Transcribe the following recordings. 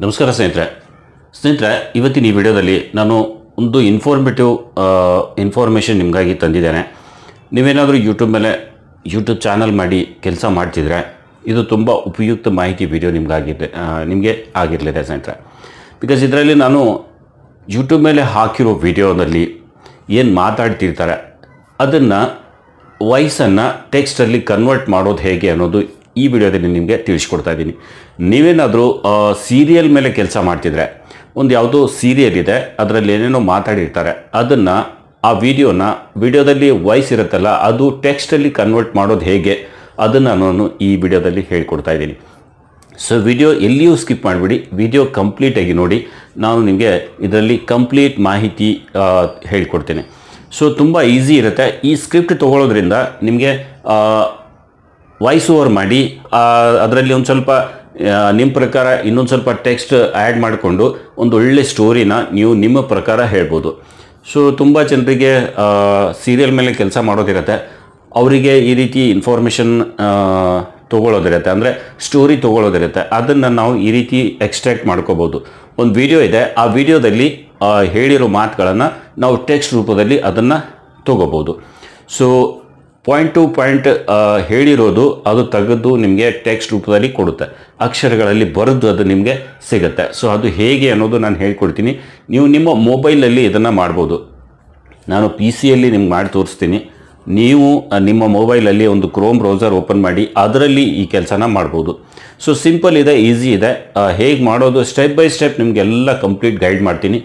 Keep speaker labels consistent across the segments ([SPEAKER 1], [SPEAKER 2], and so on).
[SPEAKER 1] ನಮಸ್ಕಾರ ಸ್ನೇಹಿತರೆ ಇವತ್ತಿನ ಈ ವಿಡಿಯೋದಲ್ಲಿ ನಾನು ಒಂದು ಇನ್ಫಾರ್ಮೇಷನ್ ನಿಮಗಾಗಿ ತಂದಿದ್ದೇನೆ. ನೀವೇನಾದರೂ ಯೂಟ್ಯೂಬ್ ಚಾನಲ್ ಮಾಡಿ ಕೆಲಸ ಮಾಡ್ತಿದ್ರೆ ಇದು ತುಂಬ ಉಪಯುಕ್ತ ಮಾಹಿತಿ ವಿಡಿಯೋ ನಿಮಗೆ ಆಗಿರಲಿದೆ ಸ್ನೇಹಿತರೆ. ಬಿಕಾಸ್ ಇದರಲ್ಲಿ ನಾನು ಯೂಟ್ಯೂಬ್ ಮೇಲೆ ಹಾಕಿರೋ ವಿಡಿಯೋದಲ್ಲಿ ಏನು ಮಾತಾಡ್ತಿರ್ತಾರೆ ಅದನ್ನು ವಾಯ್ಸನ್ನು ಟೆಕ್ಸ್ಟಲ್ಲಿ ಕನ್ವರ್ಟ್ ಮಾಡೋದು ಹೇಗೆ ಅನ್ನೋದು ಈ ವಿಡಿಯೋದಲ್ಲಿ ನಿಮಗೆ ತಿಳಿಸ್ಕೊಡ್ತಾ ಇದ್ದೀನಿ. ನೀವೇನಾದರೂ ಸೀರಿಯಲ್ ಮೇಲೆ ಕೆಲಸ ಮಾಡ್ತಿದ್ರೆ, ಒಂದು ಯಾವುದೋ ಸೀರಿಯಲ್ ಇದೆ, ಅದರಲ್ಲಿ ಏನೇನೋ ಮಾತಾಡಿರ್ತಾರೆ, ಅದನ್ನು ಆ ವಿಡಿಯೋದಲ್ಲಿ ವಾಯ್ಸ್ ಇರುತ್ತಲ್ಲ ಅದು ಟೆಕ್ಸ್ಟಲ್ಲಿ ಕನ್ವರ್ಟ್ ಮಾಡೋದು ಹೇಗೆ ಅದನ್ನು ನಾನು ಈ ವಿಡಿಯೋದಲ್ಲಿ ಹೇಳ್ಕೊಡ್ತಾ ಇದ್ದೀನಿ. ಸೊ ವಿಡಿಯೋ ಎಲ್ಲಿಯೂ ಸ್ಕಿಪ್ ಮಾಡಿಬಿಡಿ, ವಿಡಿಯೋ ಕಂಪ್ಲೀಟಾಗಿ ನೋಡಿ. ನಾನು ನಿಮಗೆ ಇದರಲ್ಲಿ ಕಂಪ್ಲೀಟ್ ಮಾಹಿತಿ ಹೇಳ್ಕೊಡ್ತೇನೆ. ಸೊ ತುಂಬ ಈಸಿ ಇರುತ್ತೆ. ಈ ಸ್ಕ್ರಿಪ್ಟ್ ತೊಗೊಳ್ಳೋದ್ರಿಂದ ನಿಮಗೆ ವಾಯ್ಸ್ ಓವರ್ ಮಾಡಿ ಅದರಲ್ಲಿ ಒಂದು ಸ್ವಲ್ಪ ನಿಮ್ಮ ಪ್ರಕಾರ ಇನ್ನೊಂದು ಸ್ವಲ್ಪ ಟೆಕ್ಸ್ಟ್ ಆ್ಯಡ್ ಮಾಡಿಕೊಂಡು ಒಂದು ಒಳ್ಳೆ ಸ್ಟೋರಿನ ನೀವು ನಿಮ್ಮ ಪ್ರಕಾರ ಹೇಳ್ಬೋದು. ಸೊ ತುಂಬ ಜನರಿಗೆ ಸೀರಿಯಲ್ ಮೇಲೆ ಕೆಲಸ ಮಾಡೋದಿರುತ್ತೆ, ಅವರಿಗೆ ಈ ರೀತಿ ಇನ್ಫಾರ್ಮೇಷನ್ ತೊಗೊಳ್ಳೋದಿರುತ್ತೆ, ಅಂದರೆ ಸ್ಟೋರಿ ತೊಗೊಳ್ಳೋದಿರುತ್ತೆ. ಅದನ್ನು ನಾವು ಈ ರೀತಿ ಎಕ್ಸ್ಟ್ರಾಕ್ಟ್ ಮಾಡ್ಕೋಬೋದು. ಒಂದು ವಿಡಿಯೋ ಇದೆ, ಆ ವಿಡಿಯೋದಲ್ಲಿ ಹೇಳಿರೋ ಮಾತುಗಳನ್ನು ನಾವು ಟೆಕ್ಸ್ಟ್ ರೂಪದಲ್ಲಿ ಅದನ್ನು ತೊಗೋಬೋದು. ಸೊ ಪಾಯಿಂಟ್ ಟು ಪಾಯಿಂಟ್ ಹೇಳಿರೋದು ಅದು ತೆಗೆದು ನಿಮಗೆ ಟೆಕ್ಸ್ಟ್ ರೂಪದಲ್ಲಿ ಕೊಡುತ್ತೆ, ಅಕ್ಷರಗಳಲ್ಲಿ ಬರೆದು ಅದು ನಿಮಗೆ ಸಿಗುತ್ತೆ. ಸೊ ಅದು ಹೇಗೆ ಅನ್ನೋದು ನಾನು ಹೇಳ್ಕೊಡ್ತೀನಿ. ನೀವು ನಿಮ್ಮ ಮೊಬೈಲಲ್ಲಿ ಇದನ್ನು ಮಾಡ್ಬೋದು. ನಾನು PC ಯಲ್ಲಿ ನಿಮ್ಗೆ ಮಾಡಿ ತೋರಿಸ್ತೀನಿ. ನೀವು ನಿಮ್ಮ ಮೊಬೈಲಲ್ಲಿ ಒಂದು ಕ್ರೋಮ್ ಬ್ರೌಸರ್ ಓಪನ್ ಮಾಡಿ ಅದರಲ್ಲಿ ಈ ಕೆಲಸನ ಮಾಡ್ಬೋದು. ಸೊ ಸಿಂಪಲ್ ಇದೆ, ಈಸಿ ಇದೆ. ಹೇಗೆ ಮಾಡೋದು ಸ್ಟೆಪ್ ಬೈ ಸ್ಟೆಪ್ ನಿಮಗೆಲ್ಲ ಕಂಪ್ಲೀಟ್ ಗೈಡ್ ಮಾಡ್ತೀನಿ.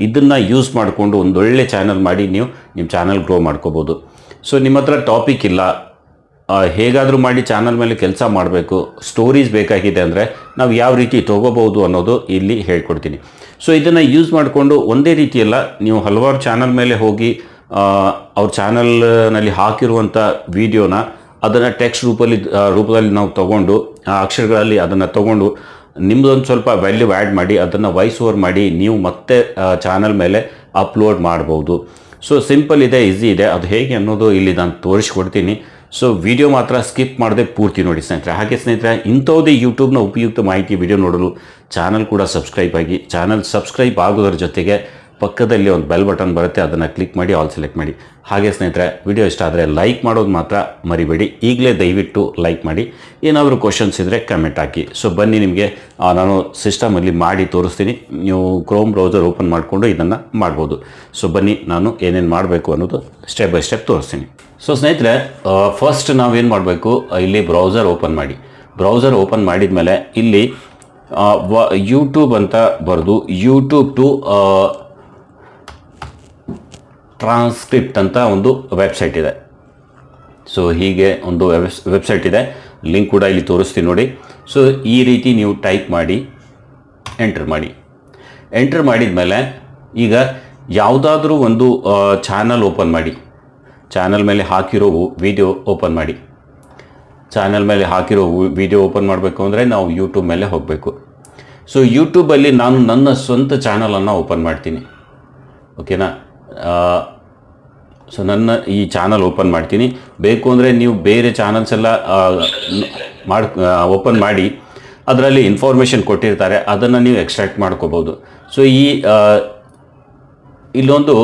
[SPEAKER 1] ಇದನ್ನು ಯೂಸ್ ಮಾಡಿಕೊಂಡು ಒಂದೊಳ್ಳೆ ಚಾನಲ್ ಮಾಡಿ ನೀವು ನಿಮ್ಮ ಚಾನಲ್ ಗ್ರೋ ಮಾಡ್ಕೋಬೋದು. ಸೊ ನಿಮ್ಮ ಹತ್ರ ಟಾಪಿಕ್ ಇಲ್ಲ, ಹೇಗಾದರೂ ಮಾಡಿ ಚಾನಲ್ ಮೇಲೆ ಕೆಲಸ ಮಾಡಬೇಕು, ಸ್ಟೋರೀಸ್ ಬೇಕಾಗಿದೆ ಅಂದರೆ ನಾವು ಯಾವ ರೀತಿ ತೊಗೋಬೋದು ಅನ್ನೋದು ಇಲ್ಲಿ ಹೇಳ್ಕೊಡ್ತೀನಿ. ಸೊ ಇದನ್ನು ಯೂಸ್ ಮಾಡಿಕೊಂಡು ಒಂದೇ ರೀತಿಯಲ್ಲ, ನೀವು ಹಲವಾರು ಚಾನಲ್ ಮೇಲೆ ಹೋಗಿ ಅವ್ರ ಚಾನಲ್ನಲ್ಲಿ ಹಾಕಿರುವಂಥ ವಿಡಿಯೋನ ಅದನ್ನು ಟೆಕ್ಸ್ಟ್ ರೂಪದಲ್ಲಿ ನಾವು ತೊಗೊಂಡು ಆ ಅಕ್ಷರಗಳಲ್ಲಿ ಅದನ್ನು ತೊಗೊಂಡು ನಿಮ್ಮದೊಂದು ಸ್ವಲ್ಪ ವ್ಯಾಲ್ಯೂ ಆ್ಯಡ್ ಮಾಡಿ ಅದನ್ನು ವಾಯ್ಸ್ ಓವರ್ ಮಾಡಿ ನೀವು ಮತ್ತೆ ಚಾನಲ್ ಮೇಲೆ ಅಪ್ಲೋಡ್ ಮಾಡ್ಬೋದು. ಸೊ ಸಿಂಪಲ್ ಇದೆ, ಈಸಿ ಇದೆ. ಅದು ಹೇಗೆ ಅನ್ನೋದು ಇಲ್ಲಿ ನಾನು ತೋರಿಸ್ಕೊಡ್ತೀನಿ. ಸೊ ವಿಡಿಯೋ ಮಾತ್ರ ಸ್ಕಿಪ್ ಮಾಡದೆ ಪೂರ್ತಿ ನೋಡಿ ಸ್ನೇಹಿತರೆ. ಹಾಗೆ ಸ್ನೇಹಿತರೆ, ಇಂಥವುದೇ ಯೂಟ್ಯೂಬ್ನ ಉಪಯುಕ್ತ ಮಾಹಿತಿ ವಿಡಿಯೋ ನೋಡಲು ಚಾನಲ್ ಕೂಡ ಸಬ್ಸ್ಕ್ರೈಬ್ ಆಗಿ. ಚಾನಲ್ ಸಬ್ಸ್ಕ್ರೈಬ್ ಆಗೋದ್ರ ಜೊತೆಗೆ ಪಕ್ಕದಲ್ಲಿ ಒಂದು ಬೆಲ್ ಬಟನ್ ಬರುತ್ತೆ, ಅದನ್ನು ಕ್ಲಿಕ್ ಮಾಡಿ ಆಲ್ ಸೆಲೆಕ್ಟ್ ಮಾಡಿ. ಹಾಗೆ ಸ್ನೇಹಿತರೆ, ವಿಡಿಯೋ ಇಷ್ಟ ಆದರೆ ಲೈಕ್ ಮಾಡೋದು ಮಾತ್ರ ಮರಿಬೇಡಿ. ಈಗಲೇ ದಯವಿಟ್ಟು ಲೈಕ್ ಮಾಡಿ. ಏನಾದರೂ ಕ್ವಶನ್ಸ್ ಇದ್ದರೆ ಕಮೆಂಟ್ ಹಾಕಿ. ಸೊ ಬನ್ನಿ, ನಿಮಗೆ ನಾನು ಸಿಸ್ಟಮಲ್ಲಿ ಮಾಡಿ ತೋರಿಸ್ತೀನಿ. ನೀವು ಕ್ರೋಮ್ ಬ್ರೌಸರ್ ಓಪನ್ ಮಾಡಿಕೊಂಡು ಇದನ್ನು ಮಾಡ್ಬೋದು. ಸೊ ಬನ್ನಿ, ನಾನು ಏನೇನು ಮಾಡಬೇಕು ಅನ್ನೋದು ಸ್ಟೆಪ್ ಬೈ ಸ್ಟೆಪ್ ತೋರಿಸ್ತೀನಿ. ಸೊ ಸ್ನೇಹಿತರೆ, ಫಸ್ಟ್ ನಾವೇನು ಮಾಡಬೇಕು, ಇಲ್ಲಿ ಬ್ರೌಸರ್ ಓಪನ್ ಮಾಡಿ. ಬ್ರೌಸರ್ ಓಪನ್ ಮಾಡಿದ ಮೇಲೆ ಇಲ್ಲಿ ಯೂಟ್ಯೂಬ್ ಅಂತ ಬರೆದು ಯೂಟ್ಯೂಬ್ ಟು ಟ್ರಾನ್ಸ್ಕ್ರಿಪ್ಟ್ ಅಂತ ಒಂದು ವೆಬ್ಸೈಟ್ ಇದೆ. ಸೊ ಹೀಗೆ ಒಂದು ವೆಬ್ಸೈಟ್ ಇದೆ, ಲಿಂಕ್ ಕೂಡ ಇಲ್ಲಿ ತೋರಿಸ್ತೀನಿ ನೋಡಿ. ಸೊ ಈ ರೀತಿ ನೀವು ಟೈಪ್ ಮಾಡಿ ಎಂಟರ್ ಮಾಡಿ. ಎಂಟರ್ ಮಾಡಿದ ಮೇಲೆ ಈಗ ಯಾವುದಾದ್ರೂ ಒಂದು ಚಾನಲ್ ಓಪನ್ ಮಾಡಿ. ಚಾನಲ್ ಮೇಲೆ ಹಾಕಿರೋ ವಿಡಿಯೋ ಓಪನ್ ಮಾಡಿ. ಚಾನಲ್ ಮೇಲೆ ಹಾಕಿರೋ ವಿಡಿಯೋ ಓಪನ್ ಮಾಡಬೇಕು ಅಂದರೆ ನಾವು ಯೂಟ್ಯೂಬ್ ಮೇಲೆ ಹೋಗಬೇಕು. ಸೊ ಯೂಟ್ಯೂಬಲ್ಲಿ ನಾನು ನನ್ನ ಸ್ವಂತ ಚಾನಲನ್ನು ಓಪನ್ ಮಾಡ್ತೀನಿ. ಓಕೆನಾ? ಸೊ ನನ್ನ ಈ ಚಾನಲ್ ಓಪನ್ ಮಾಡ್ತೀನಿ. ಬೇಕು ಅಂದರೆ ನೀವು ಬೇರೆ ಚಾನಲ್ಸ್ ಎಲ್ಲ ಓಪನ್ ಮಾಡಿ ಅದರಲ್ಲಿ ಇನ್ಫಾರ್ಮೇಷನ್ ಕೊಟ್ಟಿರ್ತಾರೆ, ಅದನ್ನು ನೀವು ಎಕ್ಸ್ಟ್ರಾಕ್ಟ್ ಮಾಡ್ಕೋಬೋದು. ಸೊ ಇಲ್ಲೊಂದು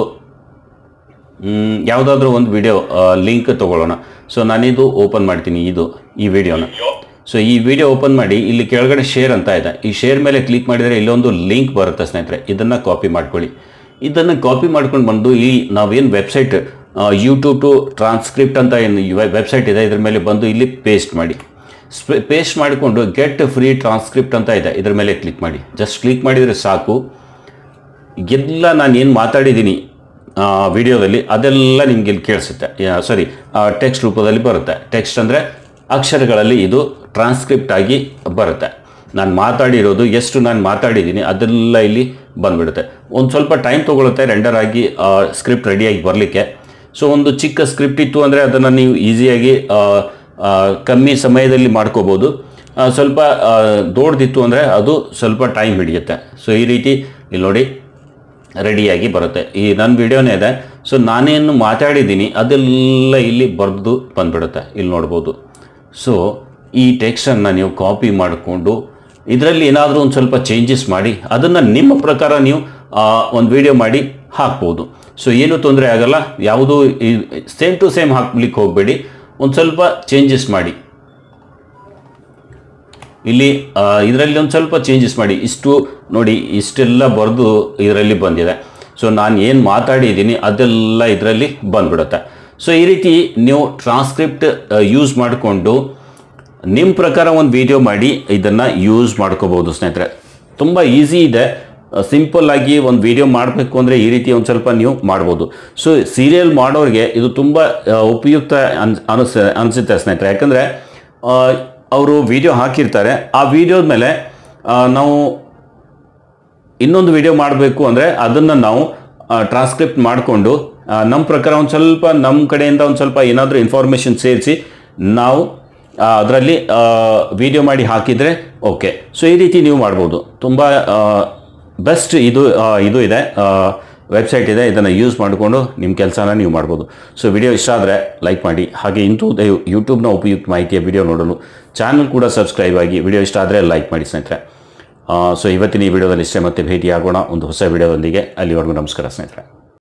[SPEAKER 1] ಯಾವುದಾದ್ರೂ ಒಂದು ವಿಡಿಯೋ ಲಿಂಕ್ ತೊಗೊಳ್ಳೋಣ. ಸೊ ನಾನಿದು ಓಪನ್ ಮಾಡ್ತೀನಿ, ಈ ವಿಡಿಯೋನ. ಸೊ ಈ ವಿಡಿಯೋ ಓಪನ್ ಮಾಡಿ ಇಲ್ಲಿ ಕೆಳಗಡೆ ಶೇರ್ ಅಂತ ಇದೆ. ಈ ಶೇರ್ ಮೇಲೆ ಕ್ಲಿಕ್ ಮಾಡಿದರೆ ಇಲ್ಲೊಂದು ಲಿಂಕ್ ಬರುತ್ತೆ ಸ್ನೇಹಿತರೆ. ಇದನ್ನು ಕಾಪಿ ಮಾಡ್ಕೊಳ್ಳಿ. ಇದನ್ನು ಕಾಪಿ ಮಾಡ್ಕೊಂಡು ಬಂದು ನಾವೇನು ವೆಬ್ಸೈಟ್ ಯೂಟ್ಯೂಬ್ ಟು ಟ್ರಾನ್ಸ್ಕ್ರಿಪ್ಟ್ ಅಂತ ಏನು ವೆಬ್ಸೈಟ್ ಇದೆ, ಇದ್ರ ಮೇಲೆ ಬಂದು ಇಲ್ಲಿ ಪೇಸ್ಟ್ ಮಾಡಿ. ಪೇಸ್ಟ್ ಮಾಡಿಕೊಂಡು ಗೆಟ್ ಫ್ರೀ ಟ್ರಾನ್ಸ್ಕ್ರಿಪ್ಟ್ ಅಂತ ಇದೆ, ಇದ್ರ ಮೇಲೆ ಕ್ಲಿಕ್ ಮಾಡಿ. ಜಸ್ಟ್ ಕ್ಲಿಕ್ ಮಾಡಿದರೆ ಸಾಕು. ಎಲ್ಲ ನಾನು ಏನು ಮಾತಾಡಿದ್ದೀನಿ ವಿಡಿಯೋದಲ್ಲಿ ಅದೆಲ್ಲ ನಿಮಗೆ ಇಲ್ಲಿ ಕೇಳಿಸುತ್ತೆ. ಸಾರಿ, ಟೆಕ್ಸ್ಟ್ ರೂಪದಲ್ಲಿ ಬರುತ್ತೆ. ಟೆಕ್ಸ್ಟ್ ಅಂದರೆ ಅಕ್ಷರಗಳಲ್ಲಿ ಇದು ಟ್ರಾನ್ಸ್ಕ್ರಿಪ್ಟ್ ಆಗಿ ಬರುತ್ತೆ. ನಾನು ಮಾತಾಡಿರೋದು ಎಷ್ಟು ನಾನು ಮಾತಾಡಿದ್ದೀನಿ ಅದೆಲ್ಲ ಇಲ್ಲಿ ಬಂದುಬಿಡುತ್ತೆ. ಒಂದು ಸ್ವಲ್ಪ ಟೈಮ್ ತೊಗೊಳುತ್ತೆ ರೆಂಡರ್ ಆಗಿ ಸ್ಕ್ರಿಪ್ಟ್ ರೆಡಿಯಾಗಿ ಬರಲಿಕ್ಕೆ. ಸೊ ಒಂದು ಚಿಕ್ಕ ಸ್ಕ್ರಿಪ್ಟ್ ಇತ್ತು ಅಂದರೆ ಅದನ್ನು ನೀವು ಈಸಿಯಾಗಿ ಕಮ್ಮಿ ಸಮಯದಲ್ಲಿ ಮಾಡ್ಕೋಬೋದು. ಸ್ವಲ್ಪ ದೊಡ್ಡದಿತ್ತು ಅಂದರೆ ಅದು ಸ್ವಲ್ಪ ಟೈಮ್ ಹಿಡಿಯುತ್ತೆ. ಸೊ ಈ ರೀತಿ ಇಲ್ಲಿ ನೋಡಿ ರೆಡಿಯಾಗಿ ಬರುತ್ತೆ. ಈ ನನ್ನ ವಿಡಿಯೋನೇ ಇದೆ. ಸೊ ನಾನೇನು ಮಾತಾಡಿದ್ದೀನಿ ಅದೆಲ್ಲ ಇಲ್ಲಿ ಬರೆದು ಬಂದುಬಿಡುತ್ತೆ, ಇಲ್ಲಿ ನೋಡ್ಬೋದು. ಸೊ ಈ ಟೆಕ್ಸ್ಟನ್ನು ನೀವು ಕಾಪಿ ಮಾಡಿಕೊಂಡು ಇದರಲ್ಲಿ ಏನಾದರೂ ಒಂದು ಸ್ವಲ್ಪ ಚೇಂಜಸ್ ಮಾಡಿ ಅದನ್ನು ನಿಮ್ಮ ಪ್ರಕಾರ ನೀವು ಒಂದು ವಿಡಿಯೋ ಮಾಡಿ ಹಾಕ್ಬೋದು. ಸೊ ಏನೂ ತೊಂದರೆ ಆಗಲ್ಲ. ಯಾವುದೂ ಸೇಮ್ ಟು ಸೇಮ್ ಹಾಕ್ಲಿಕ್ಕೆ ಹೋಗಬೇಡಿ, ಒಂದು ಸ್ವಲ್ಪ ಚೇಂಜಸ್ ಮಾಡಿ. ಇಲ್ಲಿ ಇದರಲ್ಲಿ ಒಂದು ಸ್ವಲ್ಪ ಚೇಂಜಸ್ ಮಾಡಿ. ಇಷ್ಟು ನೋಡಿ, ಇಷ್ಟೆಲ್ಲ ಬರೆದು ಇದರಲ್ಲಿ ಬಂದಿದೆ. ಸೊ ನಾನು ಏನು ಮಾತಾಡಿದ್ದೀನಿ ಅದೆಲ್ಲ ಇದರಲ್ಲಿ ಬಂದ್ಬಿಡುತ್ತೆ. ಸೊ ಈ ರೀತಿ ನೀವು ಟ್ರಾನ್ಸ್ಕ್ರಿಪ್ಟ್ ಯೂಸ್ ಮಾಡಿಕೊಂಡು ನಿಮ್ಮ ಪ್ರಕಾರ ಒಂದು ವಿಡಿಯೋ ಮಾಡಿ ಇದನ್ನು ಯೂಸ್ ಮಾಡ್ಕೋಬೋದು ಸ್ನೇಹಿತರೆ. ತುಂಬ ಈಸಿ ಇದೆ. ಸಿಂಪಲ್ ಆಗಿ ಒಂದು ವಿಡಿಯೋ ಮಾಡಬೇಕು ಅಂದರೆ ಈ ರೀತಿ ಒಂದು ಸ್ವಲ್ಪ ನೀವು ಮಾಡ್ಬೋದು. ಸೊ ಸೀರಿಯಲ್ ಮಾಡೋರಿಗೆ ಇದು ತುಂಬ ಉಪಯುಕ್ತ ಅನಿಸುತ್ತೆ ಸ್ನೇಹಿತರೆ. ಯಾಕಂದರೆ ಅವರು ವಿಡಿಯೋ ಹಾಕಿರ್ತಾರೆ, ಆ ವಿಡಿಯೋದ ಮೇಲೆ ನಾವು ಇನ್ನೊಂದು ವಿಡಿಯೋ ಮಾಡಬೇಕು ಅಂದರೆ ಅದನ್ನು ನಾವು ಟ್ರಾನ್ಸ್ಕ್ರಿಪ್ಟ್ ಮಾಡಿಕೊಂಡು ನಮ್ಮ ಪ್ರಕಾರ ಒಂದು ಸ್ವಲ್ಪ ನಮ್ಮ ಕಡೆಯಿಂದ ಒಂದು ಸ್ವಲ್ಪ ಏನಾದರೂ ಇನ್ಫಾರ್ಮೇಷನ್ ಸೇರಿಸಿ ನಾವು ಅದರಲ್ಲಿ ವಿಡಿಯೋ ಮಾಡಿ ಹಾಕಿದರೆ ಓಕೆ. ಸೊ ಈ ರೀತಿ ನೀವು ಮಾಡ್ಬೋದು. ತುಂಬ ಬೆಸ್ಟ್ ಇದು ಇದೆ, ವೆಬ್ಸೈಟ್ ಇದೆ. ಇದನ್ನು ಯೂಸ್ ಮಾಡಿಕೊಂಡು ನಿಮ್ಮ ಕೆಲಸನ ನೀವು ಮಾಡ್ಬೋದು. ಸೊ ವಿಡಿಯೋ ಇಷ್ಟ ಆದರೆ ಲೈಕ್ ಮಾಡಿ. ಹಾಗೆ ಯೂಟ್ಯೂಬ್ನ ಉಪಯುಕ್ತ ಮಾಹಿತಿಯ ವಿಡಿಯೋ ನೋಡಲು ಚಾನಲ್ ಕೂಡ ಸಬ್ಸ್ಕ್ರೈಬ್ ಆಗಿ. ವಿಡಿಯೋ ಇಷ್ಟ ಆದರೆ ಲೈಕ್ ಮಾಡಿ ಸ್ನೇಹಿತರೆ. ಸೊ ಇವತ್ತಿನ ಈ ವಿಡಿಯೋದಲ್ಲಿ ಇಷ್ಟೇ, ಮತ್ತೆ ಭೇಟಿಯಾಗೋಣ ಒಂದು ಹೊಸ ವಿಡಿಯೋದೊಂದಿಗೆ. ಅಲ್ಲಿವರೆಗೂ ನಮಸ್ಕಾರ ಸ್ನೇಹಿತರೆ.